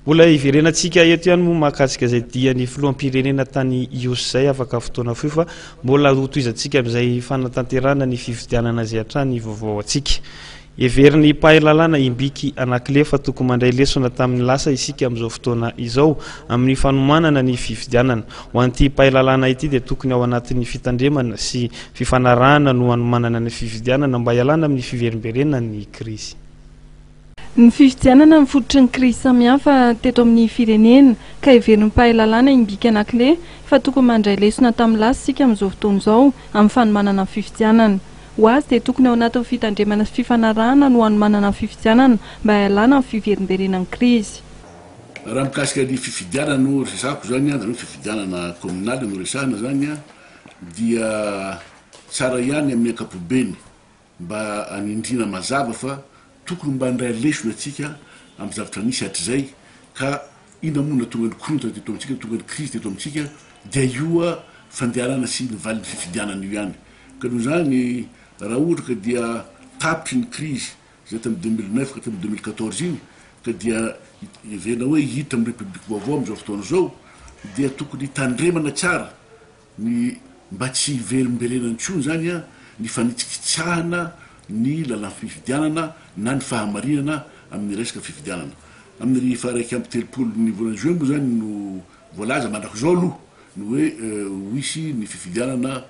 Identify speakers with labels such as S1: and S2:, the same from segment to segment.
S1: mbola iverenantsika eto ihany moa mahakasika izay dian'ny filoham-pirenena tany iosy zay afaka fotoana fio fa mbola hotoizantsika amin'izay fanatanterana ny fifidianana izay hatrany vaovao antsika. Everiny mpahay lalàna imbiky anakile fa tokony mandray lesona tamin'ny lasa isika amin'izao fotoana izao amin'ny fanomanana ny fifidianana. Ho an'ity mpahay lalàna ity dia tokony ao anatin'ny fitandremana sy fifanarahana no hanomanana ny fifidianana mba hialana amin'ny fiverimberena ny krizy.
S2: Ny fifidianana mifototry ny krizy samihafa teto amin'ny firenena ka everiny mpahay lalàna imbiky anakile fa tokony mandray lesona tamin'ny lasa isika amin'izao fotoana izao amin'ny fanomanana ny fifidianana. Ho azy dia tokony ao anatin'ny fitandremana sy fifanarahana no hanomanana ny fifidianana mba hialana amin'ny fiverimberena ny krizy.
S3: Raha mikasika ny fifidianana no resako zany a, fifidianana kominaly no resahana zany a, dia tsara ihany amin'ny ankapobeny mba hanindrina mazava fa tokony mba handray lesona atsika amin'ny zavatra nisy hatrizay ka ina moa na tonga ny koronta teto amitsika, tonga ny krizy teto amitsika, dia io fandehanana sy ny valin'ny fifidianana io ihany. Ka noho zany raha ohatra ka dia tapitry ny krizy zay tamin'ny 2009 ka tamin'ny 2014 iny ka dia vena hoe hita amin'ny republique vaovao amin'izao fotoana zao dia tokony tandremana tsara ny mba tsy hiverimberena intsony zany a ny fanitsikitsahana ny lalan'ny fifidianana na ny fahamarinana amin'ny resaka fifidianana. Amin'ny faharaiky amby telopolo ny volana juin moa zany no voalaza mandrak'izao aloha no hoe hoisy ny fifidianana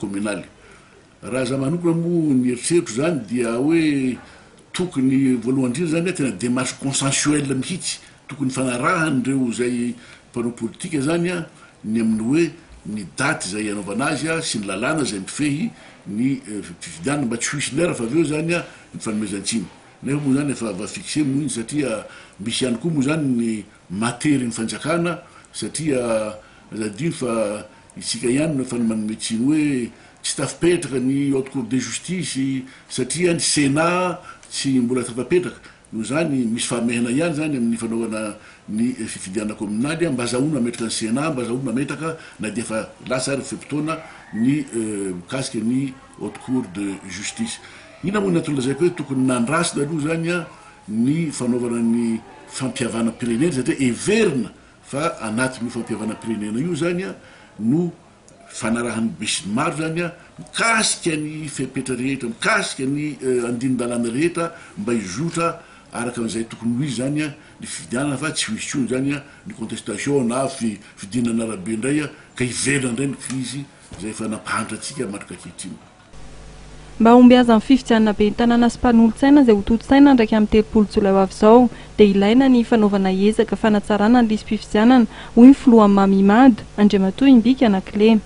S3: kominaly. Raha za manokana moa ny eritserito zany dia hoe tokony voalohany indrindra zany tena démarche consensuelle mihitsy tokony fanarahan'ireo zay mpanao politika zany a ny amin'ny hoe ny daty zay anaovana azy a sy ny lalàna zay mifehy ny fifidianana mba tsy hoisy lera fa aveo zany a ny fanomezantsiny. Nefa moa zany efa vafixe moa iny satria misy ihany koa moa zany ny matery ny fanjakana satria zadino fa isika ihany no efa manometsiny hoe tsy tafipetraka ny haute cour de justice satria ny sénat tsy mbola tafapetraka. Noho zany misy fahamehana ihany zany amin'ny fanaovana ny fifidianana kominaly mba zahoana metraka ny sénat, mba zahoana metraka na dia fa lasa ary fempotoana ny mikasika ny haute cour de justice. Ina moa natolazako hoe tokony nandrasina aloha zany a ny fanaovana ny fampihavana pirenena satria everina fa anatin'io fampihavana pirenena io zany a no fanarahan'ny be sy ny maro zany a mikasika ny fepetra rehetra, mikasika ny andinin-dalàna rehetra mba hizotra araka an'izay tokony ho izy zany a ny fifidianana fa tsy hoisy tsony zany a ny contestation na fidinana arabe indray a ka hivelona indray ny krizy zay efa nampahantra atsika matroka ankehitriny.
S2: Mba homby azy amin'ny fifidianana be ny tanàna sy mpanolontsaina izay ho toto-tsaina ndraiky amin'ny telopolo jolay ho avy izao dia ilaina ny fanaovana ezaka fanatsarana ny lisy-pifidianana hoy ny filohan'ny Mamimady Andriamatoa Imbiky Anakile.